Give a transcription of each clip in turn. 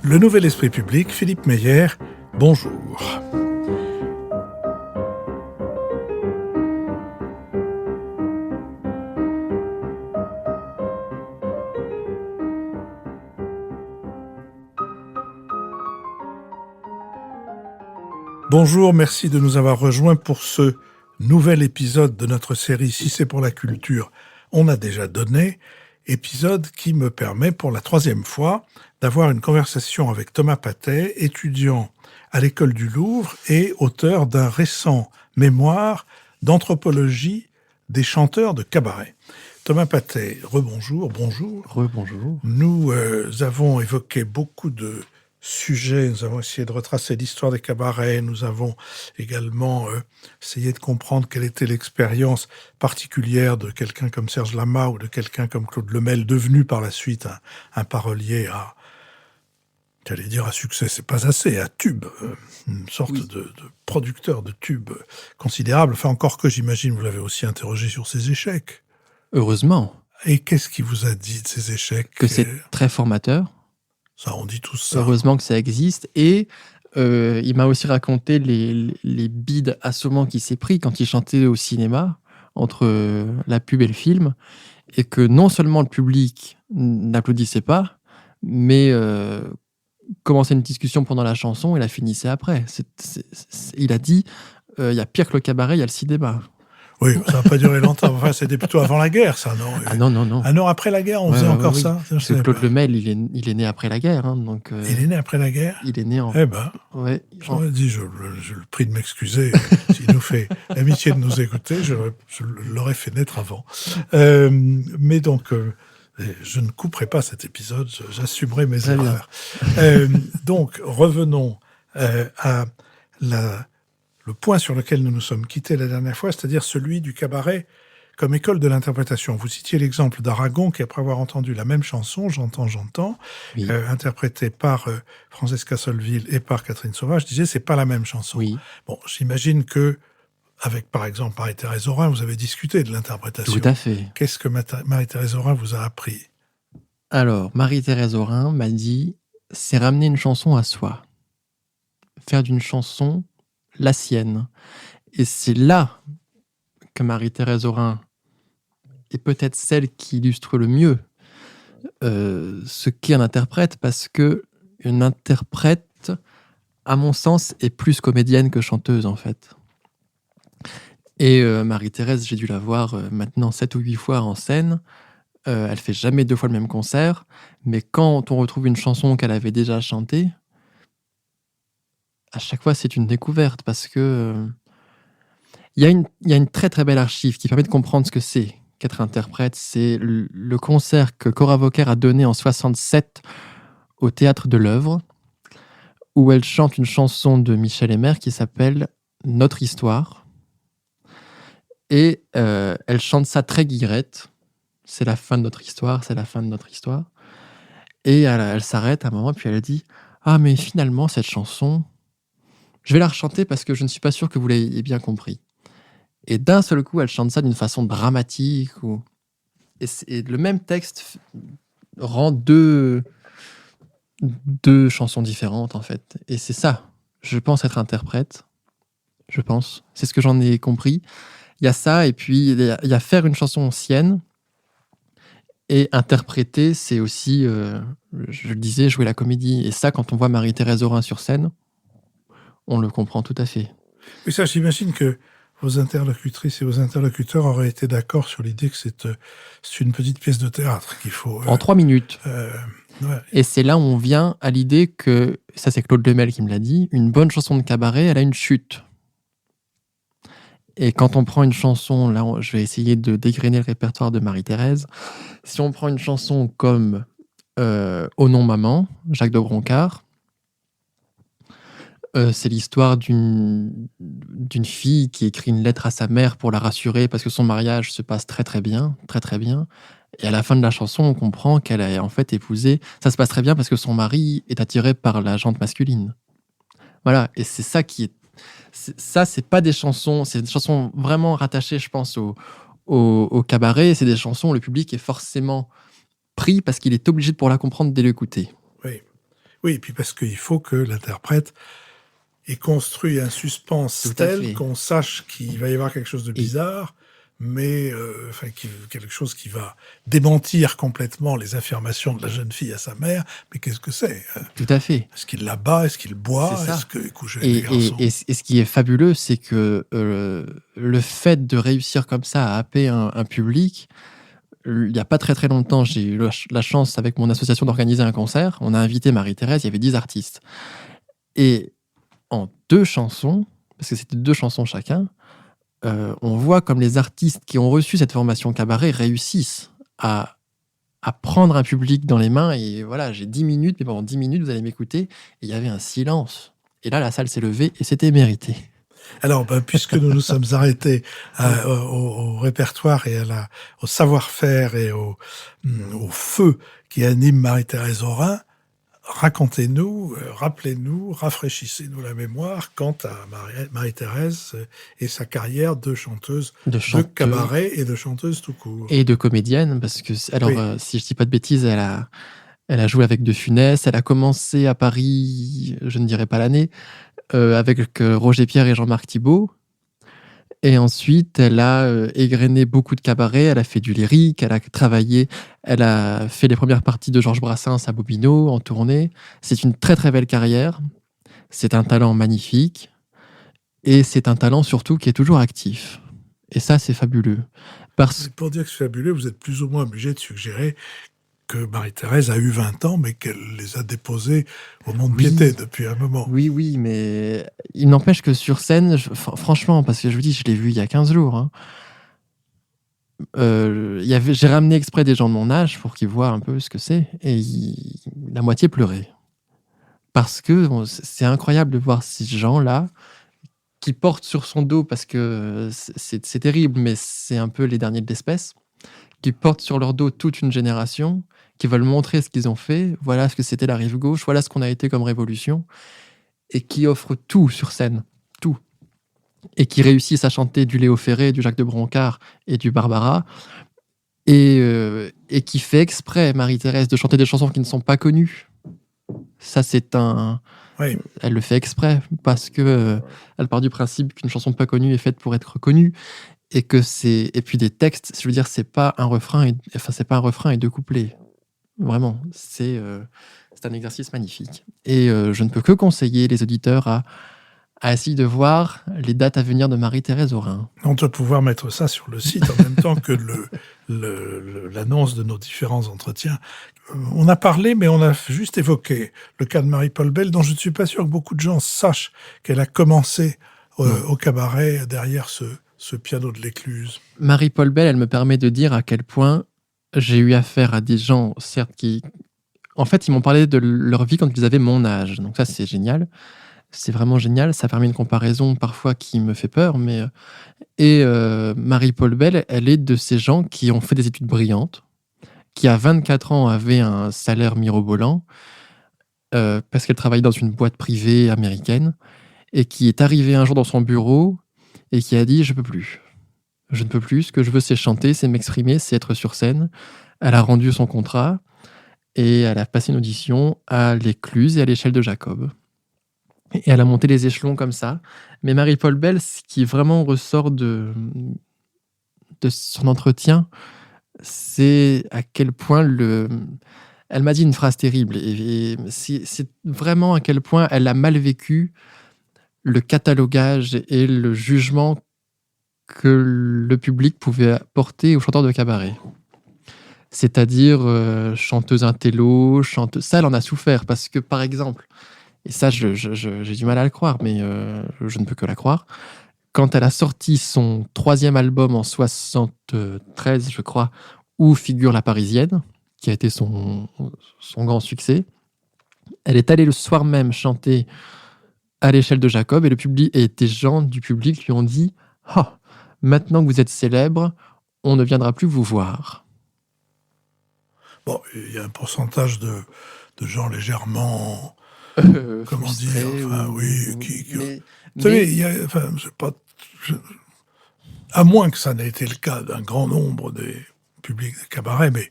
Le Nouvel Esprit Public, Philippe Meyer, bonjour. Bonjour, merci de nous avoir rejoints pour ce nouvel épisode de notre série Si c'est pour la culture, on a déjà donné, épisode qui me permet pour la 3e fois d'avoir une conversation avec Thomas Patey, étudiant à l'école du Louvre et auteur d'un récent mémoire d'anthropologie des chanteurs de cabaret. Thomas Patey, rebonjour, bonjour. Rebonjour. Nous avons évoqué beaucoup de sujets, nous avons essayé de retracer l'histoire des cabarets, nous avons également essayé de comprendre quelle était l'expérience particulière de quelqu'un comme Serge Lama ou de quelqu'un comme Claude Lemel, devenu par la suite un parolier à, j'allais dire à succès, c'est pas assez, à tube, une sorte de producteur de tubes considérable, enfin encore que j'imagine vous l'avez aussi interrogé sur ses échecs. Heureusement. Et qu'est-ce qui vous a dit de ces échecs ? Que c'est très formateur. Ça, on dit tout ça. Heureusement que ça existe. Et il m'a aussi raconté les bides assommants qu'il s'est pris quand il chantait au cinéma, entre la pub et le film, et que non seulement le public n'applaudissait pas, mais commençait une discussion pendant la chanson et la finissait après. Il a dit, il y a pire que le cabaret, il y a le cinéma. Oui, ça n'a pas duré longtemps. Enfin, c'était plutôt avant la guerre, ça, non ? Ah non. Ah non, après la guerre, on faisait encore ça. Parce que Claude Lemel, il est né après la guerre. Hein, donc, il est né après la guerre ? Il est né en... Eh ben, j'aurais dit, je le prie de m'excuser. S'il nous fait l'amitié de nous écouter, je l'aurais fait naître avant. Mais donc, je ne couperai pas cet épisode, j'assumerai mes erreurs. Donc, revenons à le point sur lequel nous nous sommes quittés la dernière fois, c'est-à-dire celui du cabaret comme école de l'interprétation. Vous citiez l'exemple d'Aragon qui, après avoir entendu la même chanson, J'entends, oui. Interprétée par Francesca Solville et par Catherine Sauvage, disait c'est pas la même chanson. Oui. Bon, j'imagine que, avec par exemple Marie-Thérèse Aurin, vous avez discuté de l'interprétation. Tout à fait. Qu'est-ce que Marie-Thérèse Aurin vous a appris ? Alors, Marie-Thérèse Aurin m'a dit, c'est ramener une chanson à soi. Faire d'une chanson la sienne. Et c'est là que Marie-Thérèse Aurin est peut-être celle qui illustre le mieux ce qu'est un interprète, parce que une interprète, à mon sens, est plus comédienne que chanteuse, en fait. Et Marie-Thérèse, j'ai dû la voir maintenant 7 ou 8 fois en scène. Elle fait jamais 2 fois le même concert, mais quand on retrouve une chanson qu'elle avait déjà chantée, à chaque fois, c'est une découverte, parce que il y a une très très belle archive qui permet de comprendre ce que c'est qu'être interprète. C'est le concert que Cora Vauquer a donné en 67 au Théâtre de l'Œuvre, où elle chante une chanson de Michel Aymer qui s'appelle « Notre Histoire ». Et elle chante ça très guillerette. C'est la fin de notre histoire, c'est la fin de notre histoire. Et elle s'arrête à un moment, puis elle dit « Ah, mais finalement, cette chanson... » Je vais la rechanter parce que je ne suis pas sûr que vous l'ayez bien compris. Et d'un seul coup, elle chante ça d'une façon dramatique. Et le même texte rend deux chansons différentes, en fait. Et c'est ça, je pense, être interprète. Je pense. C'est ce que j'en ai compris. Il y a ça, et puis il y a faire une chanson sienne. Et interpréter, c'est aussi, je le disais, jouer la comédie. Et ça, quand on voit Marie-Thérèse Aurin sur scène, on le comprend tout à fait. Oui, ça, j'imagine que vos interlocutrices et vos interlocuteurs auraient été d'accord sur l'idée que c'est une petite pièce de théâtre qu'il faut... En 3 minutes. Ouais. Et c'est là où on vient à l'idée que, ça c'est Claude Lemel qui me l'a dit, une bonne chanson de cabaret, elle a une chute. Et quand on prend une chanson, là je vais essayer de dégrainer le répertoire de Marie-Thérèse, si on prend une chanson comme Au nom maman, Jacques de Broncard, c'est l'histoire d'une fille qui écrit une lettre à sa mère pour la rassurer parce que son mariage se passe très très bien, très très bien. Et à la fin de la chanson, on comprend qu'elle a en fait épousé. Ça se passe très bien parce que son mari est attiré par la jante masculine. Voilà, et c'est ça qui est. Ça, c'est pas des chansons, c'est des chansons vraiment rattachées, je pense, au cabaret. C'est des chansons où le public est forcément pris parce qu'il est obligé de pour la comprendre dès l'écouter. Oui. Oui, et puis parce qu'il faut que l'interprète ait construit un suspense Tout à tel fait. qu'on sache qu'il va y avoir quelque chose de Et bizarre, mais quelque chose qui va démentir complètement les affirmations de la jeune fille à sa mère. Mais qu'est-ce que c'est? tout à fait, Est-ce qu'il la bat? Est-ce qu'il c'est boit? Est-ce ça. qu'il couche avec Et, des garçons? et ce qui est fabuleux, c'est que le fait de réussir comme ça à happer un public, il n'y a pas très très longtemps, j'ai eu la chance avec mon association d'organiser un concert. On a invité Marie-Thérèse, il y avait 10 artistes. Et en 2 chansons, parce que c'était 2 chansons chacun, on voit comme les artistes qui ont reçu cette formation cabaret réussissent à prendre un public dans les mains. Et voilà, j'ai 10 minutes, mais pendant 10 minutes, vous allez m'écouter. Et il y avait un silence. Et là, la salle s'est levée et c'était mérité. Alors, puisque nous nous sommes arrêtés au répertoire et au savoir-faire et au feu qui anime Marie-Thérèse Aurin, racontez-nous, rappelez-nous, rafraîchissez-nous la mémoire quant à Marie-Thérèse et sa carrière de chanteuse De de chanteuse cabaret et de chanteuse tout court. et de comédienne, parce que, alors, Oui. si je dis pas de bêtises, elle a joué avec De Funès, elle a commencé à Paris, je ne dirai pas l'année, avec Roger Pierre et Jean-Marc Thibault. Et ensuite, elle a égrené beaucoup de cabarets, elle a fait du lyrique, elle a travaillé, elle a fait les premières parties de Georges Brassens à Bobino, en tournée. C'est une très très belle carrière, c'est un talent magnifique, et c'est un talent surtout qui est toujours actif. Et ça, c'est fabuleux. Parce Pour dire que c'est fabuleux, vous êtes plus ou moins obligé de suggérer que Marie-Thérèse a eu 20 ans, mais qu'elle les a déposés au Mont-de-Piété oui, depuis un moment. oui, mais il n'empêche que sur scène, franchement, parce que je vous dis, je l'ai vu il y a 15 jours, hein, j'ai ramené exprès des gens de mon âge pour qu'ils voient un peu ce que c'est, et la moitié pleurait. Parce que c'est incroyable de voir ces gens-là qui portent sur son dos, parce que c'est terrible, mais c'est un peu les derniers de l'espèce, qui portent sur leur dos toute une génération, qui veulent montrer ce qu'ils ont fait, voilà ce que c'était la rive gauche, voilà ce qu'on a été comme révolution, et qui offrent tout sur scène, tout. Et qui réussissent à chanter du Léo Ferré, du Jacques de Broncard et du Barbara, et qui fait exprès, Marie-Thérèse, de chanter des chansons qui ne sont pas connues. Ça, Oui. elle le fait exprès, parce que elle part du principe qu'une chanson pas connue est faite pour être connue, et puis des textes, je veux dire, c'est pas un refrain et 2 couplets. Vraiment, c'est un exercice magnifique. Et je ne peux que conseiller les auditeurs à essayer de voir les dates à venir de Marie-Thérèse Aurin. On doit pouvoir mettre ça sur le site en même temps que l'annonce de nos différents entretiens. On a parlé, mais on a juste évoqué le cas de Marie-Paul Bell, dont je ne suis pas sûr que beaucoup de gens sachent qu'elle a commencé au cabaret derrière ce piano de l'écluse. Marie-Paul Bell, elle me permet de dire à quel point j'ai eu affaire à des gens, certes, qui... En fait, ils m'ont parlé de leur vie quand ils avaient mon âge. Donc ça, c'est génial. C'est vraiment génial. Ça permet une comparaison parfois qui me fait peur. Et Marie-Paul Bell, elle est de ces gens qui ont fait des études brillantes, qui à 24 ans avaient un salaire mirobolant, parce qu'elle travaillait dans une boîte privée américaine, et qui est arrivée un jour dans son bureau et qui a dit « Je peux plus. Je ne peux plus. Ce que je veux, c'est chanter, c'est m'exprimer, c'est être sur scène. » Elle a rendu son contrat et elle a passé une audition à l'Écluse et à l'Échelle de Jacob. Et elle a monté les échelons comme ça. Mais Marie-Paul Bell, ce qui vraiment ressort de son entretien, c'est à quel point elle m'a dit une phrase terrible. Et c'est vraiment à quel point elle a mal vécu le catalogage et le jugement que le public pouvait porter aux chanteurs de cabaret. C'est-à-dire chanteuse intello, chanteuse... Ça, elle en a souffert parce que, par exemple, et ça, j'ai du mal à le croire, mais je ne peux que la croire, quand elle a sorti son 3e album en 73, je crois, où figure La Parisienne, qui a été son grand succès, elle est allée le soir même chanter à l'Échelle de Jacob, et des gens du public lui ont dit « Oh, maintenant que vous êtes célèbre, on ne viendra plus vous voir. » Bon, il y a un pourcentage de gens légèrement... comment dire, enfin, oui, vous savez, il y a, enfin, c'est pas, à moins que ça n'ait été le cas d'un grand nombre des publics des cabarets, mais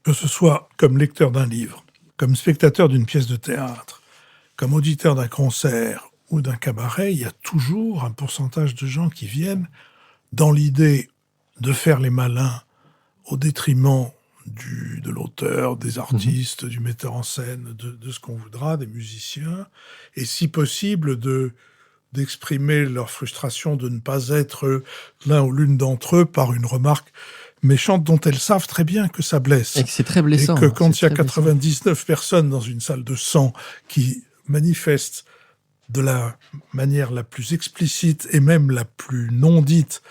que ce soit comme lecteur d'un livre comme spectateur d'une pièce de théâtre, comme auditeur d'un concert ou d'un cabaret, il y a toujours un pourcentage de gens qui viennent dans l'idée de faire les malins au détriment de l'auteur, des artistes, du metteur en scène, de ce qu'on voudra, des musiciens, et si possible d'exprimer leur frustration de ne pas être l'un ou l'une d'entre eux par une remarque méchante dont elles savent très bien que ça blesse. Et que c'est très blessant. Et que quand il y a 99 personnes dans une salle de 100 qui manifestent de la manière la plus explicite et même la plus non dite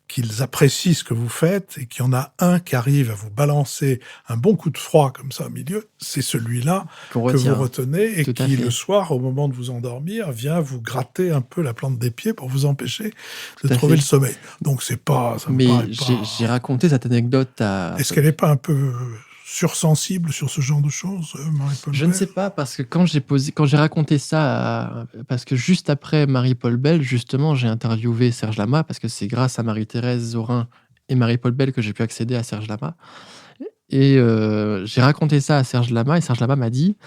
qu'ils apprécient ce que vous faites et qu'il y en a un qui arrive à vous balancer un bon coup de froid comme ça au milieu, c'est celui-là que vous retenez et qui, le soir, au moment de vous endormir, vient vous gratter un peu la plante des pieds pour vous empêcher de trouver le sommeil. Donc c'est pas... Mais j'ai raconté cette anecdote à... Est-ce qu'elle n'est pas un peu sursensible sur ce genre de choses, Marie-Paul Bell ? Je ne sais pas, parce que quand j'ai raconté ça, parce que juste après Marie-Paul Bell, justement, j'ai interviewé Serge Lama, parce que c'est grâce à Marie-Thérèse Zorin et Marie-Paul Bell que j'ai pu accéder à Serge Lama. Et j'ai raconté ça à Serge Lama, et Serge Lama m'a dit,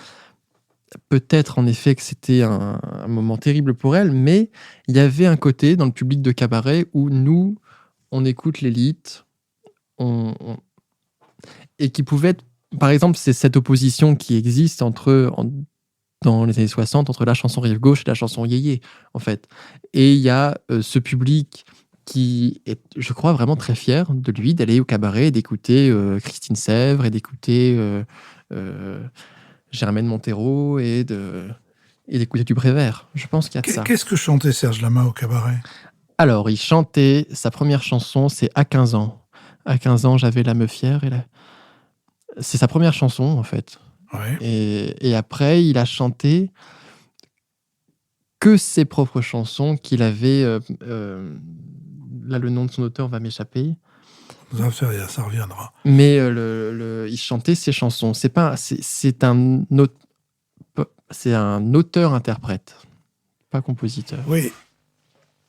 peut-être en effet que c'était un moment terrible pour elle, mais il y avait un côté dans le public de cabaret où nous, on écoute l'élite, et qui pouvait être, par exemple, c'est cette opposition qui existe dans les années 60 entre la chanson rive gauche et la chanson yéyé, en fait. Et il y a ce public qui est, je crois, vraiment très fier de lui, d'aller au cabaret, d'écouter Christine Sèvres et d'écouter Germaine Montero et d'écouter du Prévert. Je pense qu'il y a de ça. Qu'est-ce que chantait Serge Lama au cabaret ? Alors, il chantait, sa première chanson, c'est « À 15 ans ». À 15 ans, j'avais la meuf fière et c'est sa première chanson, en fait. Ouais. Et après, il a chanté que ses propres chansons qu'il avait... là, le nom de son auteur va m'échapper. Ça reviendra. Mais il chantait ses chansons. C'est un auteur-interprète, pas compositeur. Oui.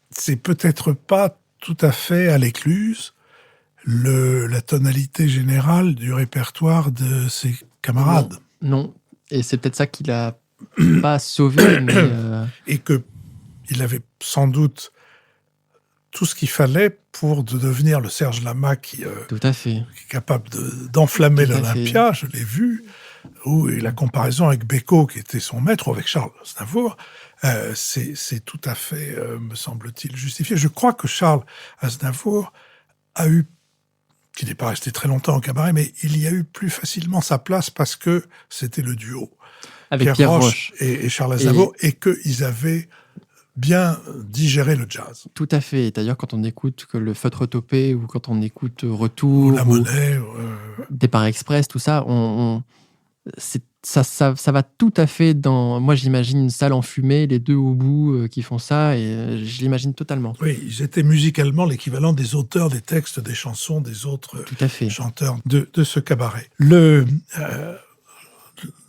C'est peut-être pas tout à fait à l'écluse la tonalité générale du répertoire de ses camarades. Non. Et c'est peut-être ça qui l'a pas sauvé. Et qu'il avait sans doute tout ce qu'il fallait pour devenir le Serge Lama qui est capable d'enflammer l'Olympia, je l'ai vu, et la comparaison avec Beko, qui était son maître, ou avec Charles Aznavour, c'est tout à fait, me semble-t-il, justifié. Je crois que Charles Aznavour qui n'est pas resté très longtemps au cabaret, mais il y a eu plus facilement sa place parce que c'était le duo. Avec Pierre Roche et Charles Aznavour, et qu'ils avaient bien digéré le jazz. Tout à fait. D'ailleurs, quand on écoute le Feutre Topé ou quand on écoute Retour, ou La Monnaie, Départ Express, tout ça, ça va tout à fait dans... Moi, j'imagine une salle enfumée, les deux au bout qui font ça, et je l'imagine totalement. Oui, ils étaient musicalement l'équivalent des auteurs des textes, des chansons, des autres chanteurs de ce cabaret.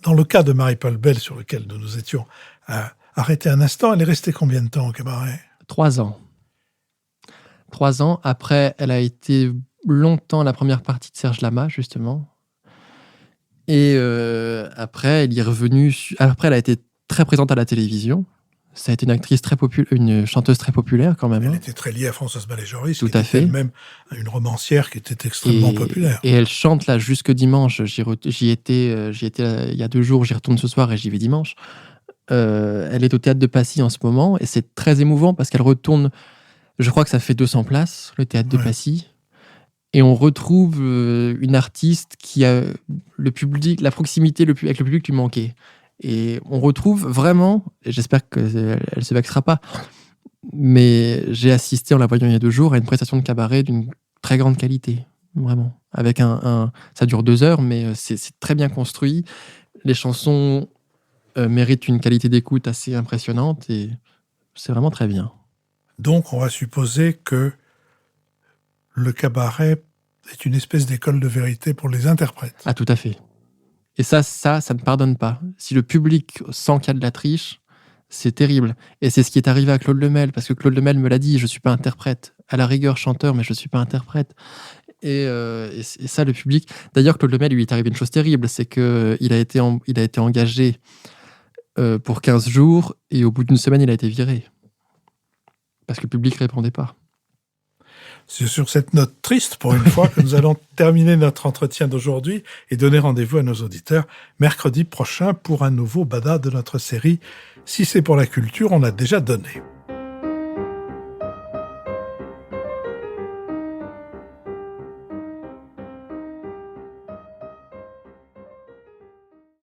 Dans le cas de Marie-Paul Bell, sur lequel nous nous étions arrêtés un instant, elle est restée combien de temps au cabaret ? 3 ans. 3 ans. Après, elle a été longtemps la première partie de Serge Lama, justement. Et après, elle est revenue. Après, elle a été très présente à la télévision. Ça a été une actrice une chanteuse très populaire quand même. Elle était très liée à Françoise Ballet-Joris, qui était elle-même une romancière qui était extrêmement populaire. Et elle chante là jusque dimanche. J'y étais il y a 2 jours, j'y retourne ce soir et j'y vais dimanche. Elle est au Théâtre de Passy en ce moment et c'est très émouvant parce qu'elle retourne. Je crois que ça fait 200 places, le Théâtre de Passy. Et on retrouve une artiste qui a le public, la proximité avec le public lui manquait. Et on retrouve vraiment, et j'espère qu'elle ne se vexera pas, mais j'ai assisté en la voyant il y a 2 jours à une prestation de cabaret d'une très grande qualité, vraiment. Avec ça dure 2 heures, mais c'est très bien construit. Les chansons méritent une qualité d'écoute assez impressionnante et c'est vraiment très bien. Donc on va supposer que le cabaret est une espèce d'école de vérité pour les interprètes. Ah, tout à fait. Et ça ne pardonne pas. Si le public sent qu'il y a de la triche, c'est terrible. Et c'est ce qui est arrivé à Claude Lemel, parce que Claude Lemel me l'a dit, je ne suis pas interprète. À la rigueur, chanteur, mais je ne suis pas interprète. Et ça, le public... D'ailleurs, Claude Lemel, lui, est arrivé une chose terrible, c'est qu'il a été engagé pour 15 jours, et au bout d'une semaine, il a été viré. Parce que le public ne répondait pas. C'est sur cette note triste, pour une fois, que nous allons terminer notre entretien d'aujourd'hui et donner rendez-vous à nos auditeurs mercredi prochain pour un nouveau bada de notre série « Si c'est pour la culture, on a déjà donné ».